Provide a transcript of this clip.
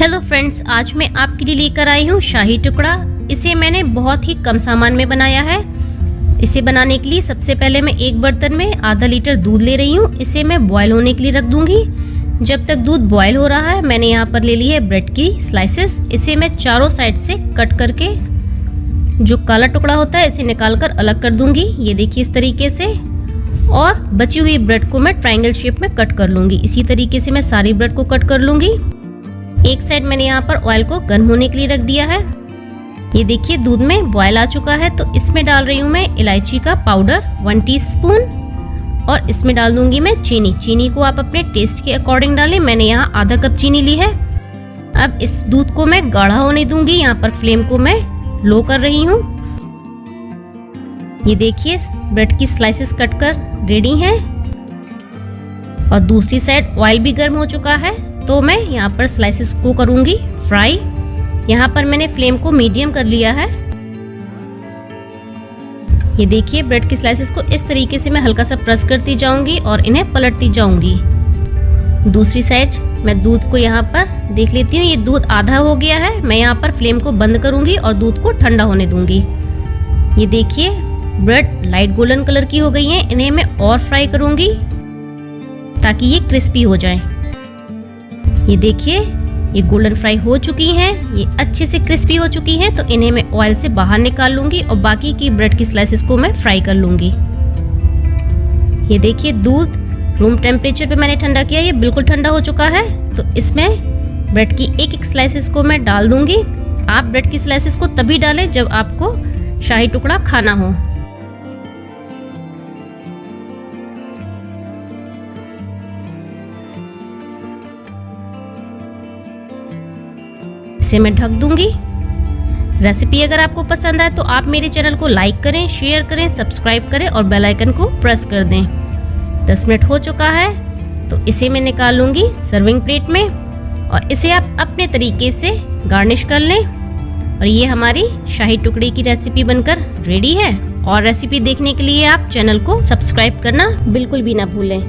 Hello friends, आज मैं आपके लिए लेकर आई हूँ शाही टुकड़ा। इसे मैंने बहुत ही कम सामान में बनाया है। इसे बनाने के लिए सबसे पहले मैं एक बर्तन में आधा लीटर दूध ले रही हूँ। इसे मैं बॉयल होने के लिए रख दूंगी। जब तक दूध बॉयल हो रहा है, मैंने यहाँ पर ले ली है ब्रेड की स्लाइसेस। इसे मैं चारों साइड से कट करके जो काला टुकड़ा होता है इसे निकाल कर अलग कर दूंगी। ये देखिए इस तरीके से। और बची हुई ब्रेड को मैं ट्रायंगल शेप में कट कर लूंगी। इसी तरीके से मैं सारी ब्रेड को कट कर लूंगी। एक साइड मैंने यहाँ पर ऑयल को गर्म होने के लिए रख दिया है। ये देखिए दूध में बॉयल आ चुका है, तो इसमें डाल रही हूँ मैं इलायची का पाउडर 1 टीस्पून और इसमें डाल दूंगी मैं चीनी। चीनी को आप अपने टेस्ट के अकॉर्डिंग डालें। मैंने यहाँ आधा कप चीनी ली है। अब इस दूध को मैं गाढ़ा होने दूंगी। यहाँ पर फ्लेम को मैं लो कर रही हूँ। ये देखिए ब्रेड की स्लाइसेस कटकर रेडी हैं और दूसरी साइड ऑयल भी गर्म हो चुका है, तो मैं यहाँ पर स्लाइसेस को करूंगी फ्राई। यहाँ पर मैंने फ्लेम को मीडियम कर लिया है। ये देखिए ब्रेड की स्लाइसेस को इस तरीके से मैं हल्का सा प्रेस करती जाऊंगी और इन्हें पलटती जाऊंगी। दूसरी साइड मैं दूध को यहाँ पर देख लेती हूँ। ये दूध आधा हो गया है। मैं यहाँ पर फ्लेम को बंद करूंगी और दूध को ठंडा होने दूंगी। ये देखिए ब्रेड लाइट गोल्डन कलर की हो गई है। इन्हें मैं और फ्राई करूंगी ताकि ये क्रिस्पी हो जाए। ये देखिए ये गोल्डन फ्राई हो चुकी हैं। ये अच्छे से क्रिस्पी हो चुकी हैं, तो इन्हें मैं ऑयल से बाहर निकाल लूंगी और बाकी की ब्रेड की स्लाइसेस को मैं फ्राई कर लूंगी। ये देखिए दूध रूम टेम्परेचर पे मैंने ठंडा किया। ये बिल्कुल ठंडा हो चुका है, तो इसमें ब्रेड की एक एक स्लाइसेस को मैं डाल दूंगी। आप ब्रेड की स्लाइसेस को तभी डालें जब आपको शाही टुकड़ा खाना हो। इसे मैं ढक दूंगी। रेसिपी अगर आपको पसंद आए तो आप मेरे चैनल को लाइक करें, शेयर करें, सब्सक्राइब करें और बेल आइकन को प्रेस कर दें। 10 मिनट हो चुका है, तो इसे मैं निकाल लूंगी सर्विंग प्लेट में और इसे आप अपने तरीके से गार्निश कर लें। और ये हमारी शाही टुकड़े की रेसिपी बनकर रेडी है। और रेसिपी देखने के लिए आप चैनल को सब्सक्राइब करना बिल्कुल भी ना भूलें।